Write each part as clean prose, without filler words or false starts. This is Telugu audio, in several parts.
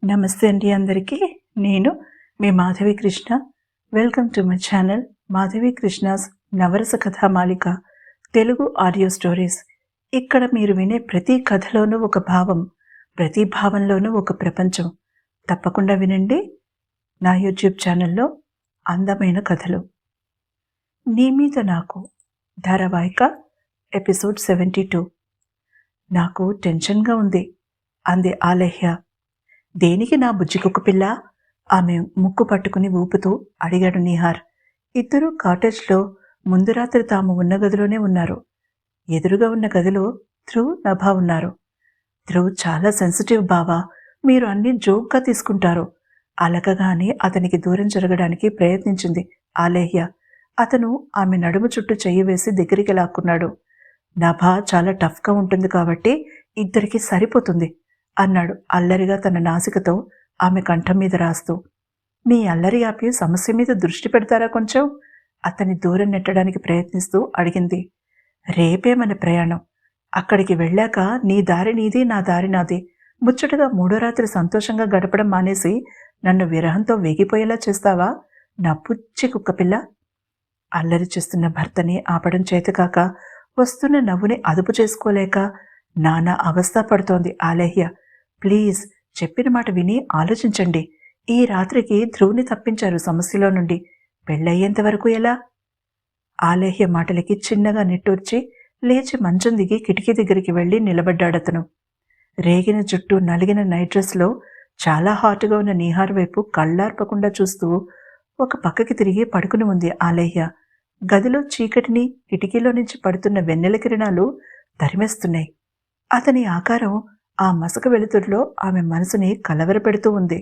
నమస్తే అండి అందరికీ. నేను మీ Madhavi Krishna. Welcome to my channel Madhavi Krishna's Navarasa Kathamalika Telugu audio stories. ఇక్కడ మీరు వినే ప్రతి కథలోనూ ఒక భావం, ప్రతి భావంలోనూ ఒక ప్రపంచం. తప్పకుండా వినండి నా యూట్యూబ్ ఛానల్లో అందమైన కథలు. నీ మీద నాకు ధారావాహిక ఎపిసోడ్ 72. నాకు టెన్షన్గా ఉంది అంది ఆలహ్య. దేనికి నా బుజ్జికొక్క పిల్ల? ఆమె ముక్కు పట్టుకుని ఊపుతూ అడిగాడు నిహార్. ఇద్దరూ కాటేజ్లో ముందు రాత్రి తాము ఉన్న గదిలోనే ఉన్నారు. ఎదురుగా ఉన్న గదిలో ధ్రువ్, నభా ఉన్నారు. ధ్రువ్ చాలా సెన్సిటివ్ బావా, మీరు అన్నీ జోక్గా తీసుకుంటారు. అలకగానే అతనికి దూరం జరగడానికి ప్రయత్నించింది ఆలేహ్య. అతను ఆమె నడుము చుట్టూ చెయ్యి వేసి దగ్గరికి లాక్కున్నాడు. నభా చాలా టఫ్గా ఉంటుంది కాబట్టి ఇద్దరికి సరిపోతుంది అన్నాడు అల్లరిగా తన నాసికతో ఆమె కంఠం మీద రాస్తూ. మీ అల్లరి ఆపి సమస్య మీద దృష్టి పెడతారా కొంచెం? అతన్ని దూరం నెట్టడానికి ప్రయత్నిస్తూ అడిగింది. రేపే మన ప్రయాణం. అక్కడికి వెళ్ళాక నీ దారి నీది, నా దారి నాది. ముచ్చటగా మూడో రాత్రి సంతోషంగా గడపడం మానేసి నన్ను విరహంతో వేగిపోయేలా చేస్తావా నా పుచ్చి కుక్కపిల్ల? అల్లరి చేస్తున్న భర్తని ఆపడం చేతకాక వస్తున్న నవ్వుని అదుపు చేసుకోలేక నానా అవస్థ పడుతోంది ఆలేహ్య. ప్లీజ్, చెప్పిన మాట విని ఆలోచించండి. ఈ రాత్రికి ధ్రువుని తప్పించారు సమస్యలో నుండి. పెళ్ళయ్యేంత వరకు ఎలా? ఆలేహ్య మాటలకి చిన్నగా నిట్టూర్చి లేచి మంచం దిగి కిటికీ దగ్గరికి వెళ్ళి నిలబడ్డాడతను. రేగిన జుట్టు, నలిగిన నైట్ డ్రెస్లో చాలా హాట్గా ఉన్న నిహార్ వైపు కళ్ళార్పకుండా చూస్తూ ఒక పక్కకి తిరిగి పడుకుని ఉంది ఆలేహ్య. గదిలో చీకటిని, కిటికీలో నుంచి పడుతున్న వెన్నెల కిరణాలు తరిమేస్తున్నాయి. అతని ఆకారం ఆ మసక వెలుతురులో ఆమె మనసుని కలవరపెడుతూ ఉంది.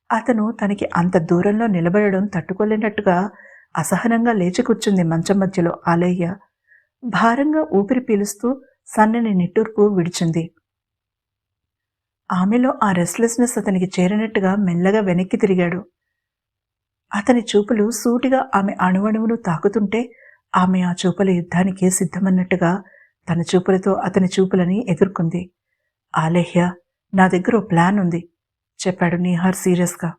అతను తనకి అంత దూరంలో నిలబడడం తట్టుకోలేనట్టుగా అసహనంగా లేచి కూర్చుంది మంచం మధ్యలో ఆలేహ్య. భారంగా ఊపిరి పీలుస్తూ సన్నని నిట్టూర్పు విడిచింది. ఆమెలో ఆ రెస్ట్లెస్నెస్ అతనికి చేరినట్టుగా మెల్లగా వెనక్కి తిరిగాడు. అతని చూపులు సూటిగా ఆమె అణువణువును తాకుతుంటే ఆమె ఆ చూపుల యుద్ధానికి సిద్ధమన్నట్టుగా తన చూపులతో అతని చూపులని ఎదుర్కొంది. ఆలేహ్య, నా దగ్గర ఓ ప్లాన్ ఉంది చెప్పాడు నిహార్ సీరియస్గా.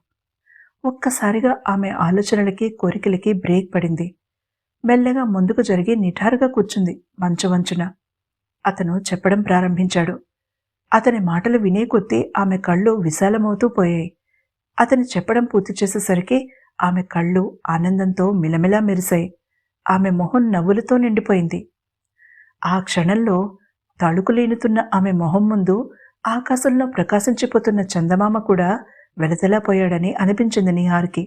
ఒక్కసారిగా ఆమె ఆలోచనలకి, కోరికలకి బ్రేక్ పడింది. మెల్లగా ముందుకు జరిగి నిఠారుగా కూర్చుంది మంచు వంచున. అతను చెప్పడం ప్రారంభించాడు. అతని మాటలు వినే కొద్దీ ఆమె కళ్ళు విశాలమవుతూ పోయాయి. అతను చెప్పడం పూర్తి చేసేసరికి ఆమె కళ్ళు ఆనందంతో మిలమిలా మెరిశాయి. ఆమె మొహం నవ్వులతో నిండిపోయింది. ఆ క్షణంలో తళుకులీనుతున్న ఆమె మొహం ముందు ఆకాశంలో ప్రకాశించిపోతున్న చందమామ కూడా వెలతెలాపోయాడని అనిపించింది నిహార్కి.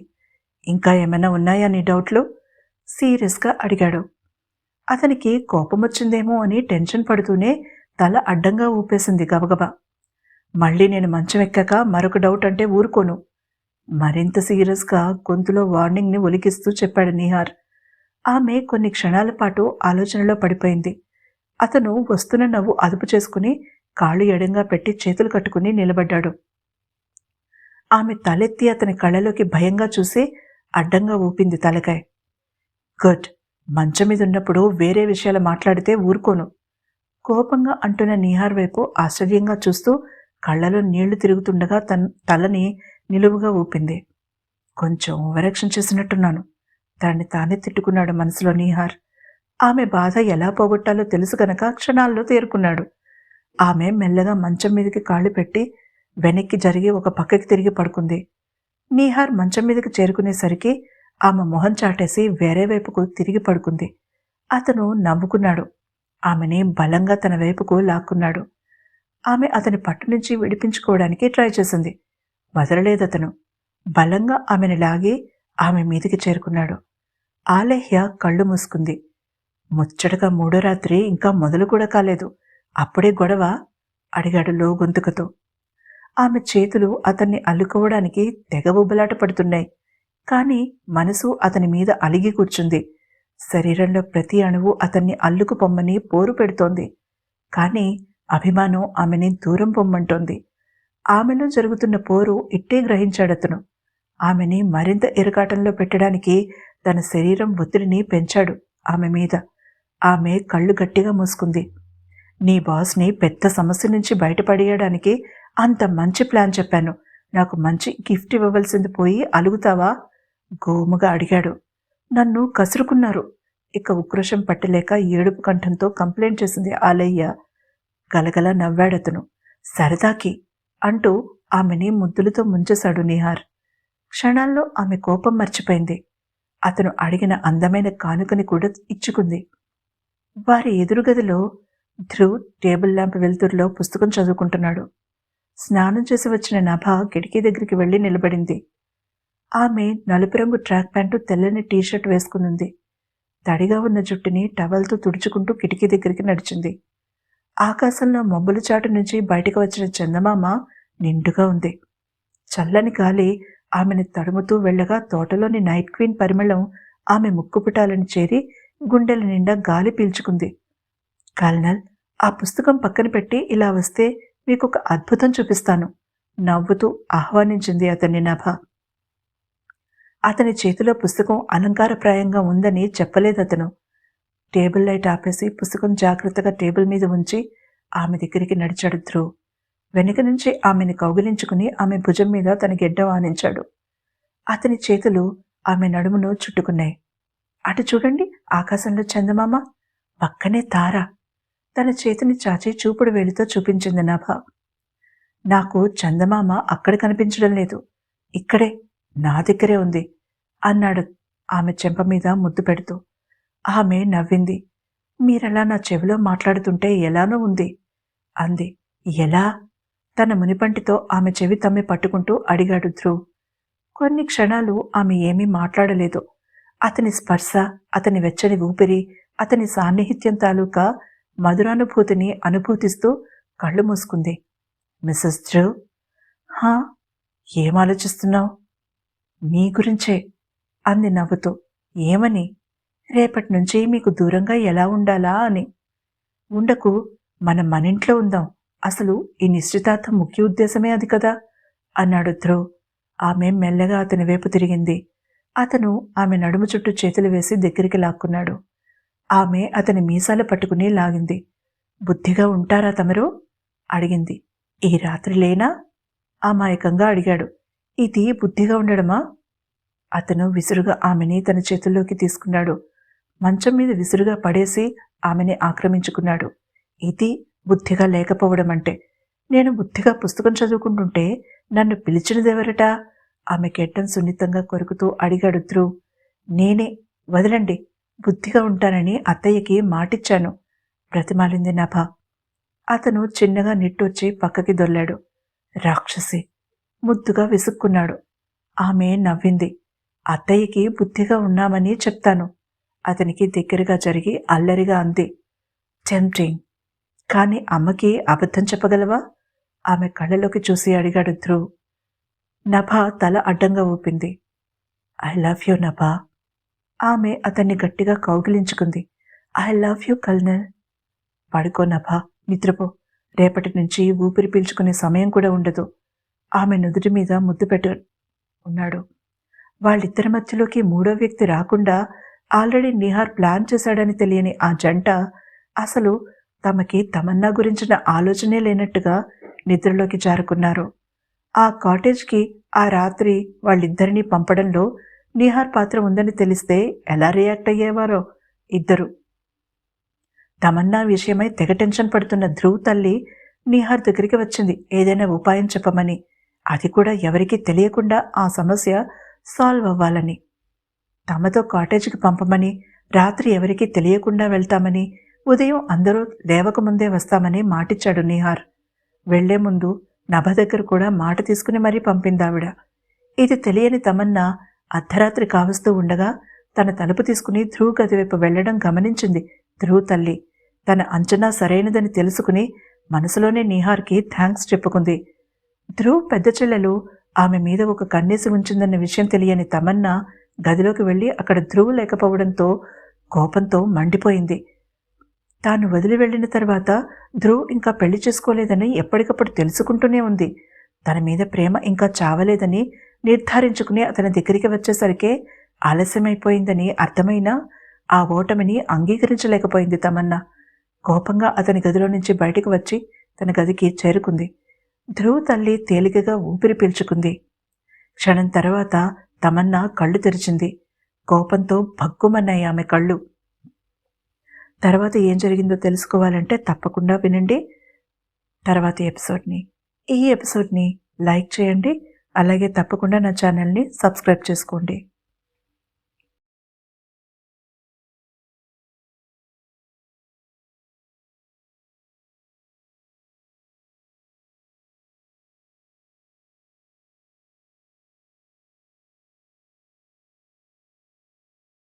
ఇంకా ఏమైనా ఉన్నాయా నీ డౌట్లు? సీరియస్గా అడిగాడు. అతనికి కోపం వచ్చిందేమో అని టెన్షన్ పడుతూనే తల అడ్డంగా ఊపేసింది గబగబా. మళ్ళీ నేను మంచం ఎక్కాక మరొక డౌట్ అంటే ఊరుకోను. మరింత సీరియస్గా గొంతులో వార్నింగ్ని ఒలికిస్తూ చెప్పాడు నిహార్. ఆమె కొన్ని క్షణాల పాటు ఆలోచనలో పడిపోయింది. అతను వస్తున్న నవ్వు అదుపు చేసుకుని కాళ్ళు ఎడంగా పెట్టి చేతులు కట్టుకుని నిలబడ్డాడు. ఆమె తలెత్తి అతని కళ్ళలోకి భయంగా చూసి అడ్డంగా ఊపింది తలకాయ. గుడ్, మంచం మీద ఉన్నప్పుడు వేరే విషయాలు మాట్లాడితే ఊరుకోను. కోపంగా అంటున్న నిహార్ వైపు ఆశ్చర్యంగా చూస్తూ కళ్ళలో నీళ్లు తిరుగుతుండగా తలని నిలువుగా ఊపింది. కొంచెం ఓవరాక్షన్ చేసినట్టున్నాను. తనని తానే తిట్టుకున్నాడు మనసులో నిహార్. ఆమె బాధ ఎలా పోగొట్టాలో తెలుసు గనక క్షణాల్లో తేరుకున్నాడు. ఆమె మెల్లగా మంచం మీదకి కాళ్ళు పెట్టి వెనక్కి జరిగి ఒక పక్కకి తిరిగి పడుకుంది. నిహార్ మంచం మీదకి చేరుకునేసరికి ఆమె మొహం చాటేసి వేరే వైపుకు తిరిగి పడుకుంది. అతను నవ్వుకున్నాడు. ఆమెని బలంగా తన వైపుకు లాక్కున్నాడు. ఆమె అతని పట్టు నుంచి విడిపించుకోవడానికి ట్రై చేసింది. వదలలేదతను. బలంగా ఆమెను లాగి ఆమె మీదికి చేరుకున్నాడు. ఆలేహ్య కళ్ళు మూసుకుంది. ముచ్చటగా మూడో రాత్రి ఇంకా మొదలు కూడా కాలేదు, అప్పుడే గొడవ? అడిగాడు లో గొంతుకతో. ఆమె చేతులు అతన్ని అల్లుకోవడానికి తెగ ఉబ్బలాట పడుతున్నాయి. కానీ మనసు అతని మీద అలిగి కూర్చుంది. శరీరంలో ప్రతి అణువు అతన్ని అల్లుకు పొమ్మని పోరు పెడుతోంది. కానీ అభిమానం ఆమెని దూరం పొమ్మంటోంది. ఆమెలో జరుగుతున్న పోరు ఇట్టే గ్రహించాడతను. ఆమెని మరింత ఇరకాటంలో పెట్టడానికి తన శరీరం ఒత్తిడిని పెంచాడు ఆమె మీద. ఆమె కళ్ళు గట్టిగా మూసుకుంది. నీ బాస్ని పెద్ద సమస్య నుంచి బయటపడేయడానికి అంత మంచి ప్లాన్ చెప్పాను. నాకు మంచి గిఫ్ట్ ఇవ్వవలసింది పోయి అలుగుతావా? గోముగా అడిగాడు. నన్ను కసురుకున్నారు. ఇక ఉక్రోషం పట్టలేక ఏడుపు కంఠంతో కంప్లైంట్ చేసింది ఆలయ్య. గలగల నవ్వాడతను. సరదాకి అంటూ ఆమెని ముద్దులతో ముంచేశాడు నిహార్. క్షణాల్లో ఆమె కోపం మర్చిపోయింది. అతను అడిగిన అందమైన కానుకని కూడా ఇచ్చుకుంది. వారి ఎదురుగదిలో ధ్రువ్ టేబుల్ ల్యాంప్ వెలుతురులో పుస్తకం చదువుకుంటున్నాడు. స్నానం చేసి వచ్చిన నభ కిటికీ దగ్గరికి వెళ్లి నిలబడింది. ఆమె నలుపు రంగు ట్రాక్ ప్యాంటు, తెల్లని టీషర్ట్ వేసుకునుంది. తడిగా ఉన్న జుట్టుని టవల్తో తుడుచుకుంటూ కిటికీ దగ్గరికి నడిచింది. ఆకాశంలో మబ్బుల చాటు నుంచి బయటకు వచ్చిన చందమామ నిండుగా ఉంది. చల్లని గాలి ఆమెను తడుముతూ వెళ్ళగా తోటలోని నైట్ క్వీన్ పరిమళం ఆమె ముక్కుపుటాలను చేరి గుండెల నిండా గాలి పీల్చుకుంది. కల్నల్, ఆ పుస్తకం పక్కన పెట్టి ఇలా వస్తే మీకొక అద్భుతం చూపిస్తాను నవ్వుతూ ఆహ్వానించింది అతన్ని నభ. అతని చేతిలో పుస్తకం అలంకారప్రాయంగా ఉందని చెప్పలేదతను. టేబుల్ లైట్ ఆపేసి పుస్తకం జాగ్రత్తగా టేబుల్ మీద ఉంచి ఆమె దగ్గరికి నడిచాడు ధ్రువ్. వెనుక నుంచి ఆమెను కౌగిలించుకుని ఆమె భుజం మీద తన గెడ్డం ఆనించాడు. అతని చేతులు ఆమె నడుమును చుట్టుకున్నాయి. అటు చూడండి, ఆకాశంలో చందమామ, పక్కనే తార. తన చేతిని చాచి చూపుడు వేలితో చూపించింది నభ. నాకు చందమామ అక్కడ కనిపించడం లేదు, ఇక్కడే నా దగ్గరే ఉంది అన్నాడు ఆమె చెంప మీద ముద్దు పెడుతూ. ఆమె నవ్వింది. మీరలా నా చెవిలో మాట్లాడుతుంటే ఎలానో ఉంది అంది. ఎలా? తన మునిపంటితో ఆమె చెవి తమ్మి పట్టుకుంటూ అడిగాడు ధ్రువ్. కొన్ని క్షణాలు ఆమె ఏమీ మాట్లాడలేదు. అతని స్పర్శ, అతని వెచ్చని ఊపిరి, అతని సాన్నిహిత్యం తాలూకా మధురానుభూతిని అనుభూతిస్తూ కళ్ళు మూసుకుంది. మిస్సెస్ ధ్రువ్. హా, ఏం ఆలోచిస్తున్నావు? నీ గురించే అంది నవ్వుతూ. ఏమని? రేపటి నుంచి మీకు దూరంగా ఎలా ఉండాలా అని. ఉండకు, మనం మనింట్లో ఉందాం. అసలు ఈ నిశ్చితార్థం ముఖ్య ఉద్దేశమే అది కదా అన్నాడు ధ్రువ్. ఆమె మెల్లగా అతని వైపు తిరిగింది. అతను ఆమె నడుము చుట్టూ చేతులు వేసి దగ్గరికి లాక్కున్నాడు. ఆమె అతని మీసాలు పట్టుకుని లాగింది. బుద్ధిగా ఉంటారా తమరు అడిగింది. ఈ రాత్రి లేనా అమాయకంగా అడిగాడు. ఇది బుద్ధిగా ఉండడమా? అతను విసురుగా ఆమెని తన చేతుల్లోకి తీసుకున్నాడు. మంచం మీద విసురుగా పడేసి ఆమెని ఆక్రమించుకున్నాడు. ఇది బుద్ధిగా లేకపోవడం అంటే. నేను బుద్ధిగా పుస్తకం చదువుకుంటుంటే నన్ను పిలిచినదెవరట? ఆమె గెడ్డం సున్నితంగా కొరుకుతూ అడిగాడు ధ్రువ్. నేనే, వదలండి, బుద్ధిగా ఉంటానని అత్తయ్యకి మాటిచ్చాను బ్రతిమాలింది నభ. అతను చిన్నగా నిట్టొచ్చి పక్కకి దొర్లాడు. రాక్షసి ముద్దుగా విసుక్కున్నాడు. ఆమె నవ్వింది. అత్తయ్యకి బుద్ధిగా ఉన్నామని చెప్తాను అతనికి దగ్గరగా జరిగి అల్లరిగా అంది. టెంప్టింగ్, కానీ అమ్మకి అబద్ధం చెప్పగలవా? ఆమె కళ్ళలోకి చూసి అడిగాడు ధ్రువ్. నభ తల అడ్డంగా ఊపింది. I love you Nabha. ఆమె అతన్ని గట్టిగా కౌగిలించుకుంది. I love you colonel. పడుకో నభ, నిద్రపో. రేపటి నుంచి ఊపిరి పీల్చుకునే సమయం కూడా ఉండదు. ఆమె నుదుటి మీద ముద్దు పెట్టు ఉన్నాడు. వాళ్ళిద్దరి మధ్యలోకి మూడో వ్యక్తి రాకుండా ఆల్రెడీ నిహార్ ప్లాన్ చేశాడని తెలియని ఆ జంట అసలు తమకి తమన్నా గురించిన ఆలోచనే లేనట్టుగా నిద్రలోకి జారుకున్నారు. ఆ కాటేజ్కి ఆ రాత్రి వాళ్ళిద్దరినీ పంపడంలో నిహార్ పాత్ర ఉందని తెలిస్తే ఎలా రియాక్ట్ అయ్యేవారో ఇద్దరు. తమన్నా విషయమై తెగ టెన్షన్ పడుతున్న ధ్రువ్ తల్లి నిహార్ దగ్గరికి వచ్చింది ఏదైనా ఉపాయం చెప్పమని. అది కూడా ఎవరికీ తెలియకుండా ఆ సమస్య సాల్వ్ అవ్వాలని. తమతో కాటేజ్కి పంపమని, రాత్రి ఎవరికీ తెలియకుండా వెళ్తామని, ఉదయం అందరూ లేవకముందే వస్తామని మాటిచ్చాడు నిహార్. వెళ్లే ముందు నభ దగ్గర కూడా మాట తీసుకుని మరీ పంపిందావిడ. ఇది తెలియని తమన్నా అర్ధరాత్రి కావస్తూ ఉండగా తన తలుపు తీసుకుని ధ్రువ్ గదివైపు వెళ్లడం గమనించింది ధ్రువ్ తల్లి. తన అంచనా సరైనదని తెలుసుకుని మనసులోనే నిహార్కి థ్యాంక్స్ చెప్పుకుంది. ధ్రువ్ పెద్ద చెల్లెలు ఆమె మీద ఒక కన్నేసి ఉంచిందన్న విషయం తెలియని తమన్నా గదిలోకి వెళ్లి అక్కడ ధ్రువ్ లేకపోవడంతో కోపంతో మండిపోయింది. తాను వదిలి వెళ్లిన తర్వాత ధ్రువ్ ఇంకా పెళ్లి చేసుకోలేదని ఎప్పటికప్పుడు తెలుసుకుంటూనే ఉంది. తన మీద ప్రేమ ఇంకా చావలేదని నిర్ధారించుకుని అతని దగ్గరికి వచ్చేసరికే ఆలస్యమైపోయిందని అర్థమైనా ఆ ఓటమిని అంగీకరించలేకపోయింది తమన్నా. కోపంగా అతని గదిలో నుంచి బయటికి వచ్చి తన గదికి చేరుకుంది. ధ్రువ్ తల్లి తేలికగా ఊపిరి పీల్చుకుంది. క్షణం తర్వాత తమన్నా కళ్ళు తెరిచింది. కోపంతో భగ్గుమన్నాయి ఆమె కళ్ళు. తర్వాత ఏం జరిగిందో తెలుసుకోవాలంటే తప్పకుండా వినండి తర్వాతి ఎపిసోడ్ని. ఈ ఎపిసోడ్ని లైక్ చేయండి. అలాగే తప్పకుండా నా ఛానల్ని సబ్స్క్రైబ్ చేసుకోండి.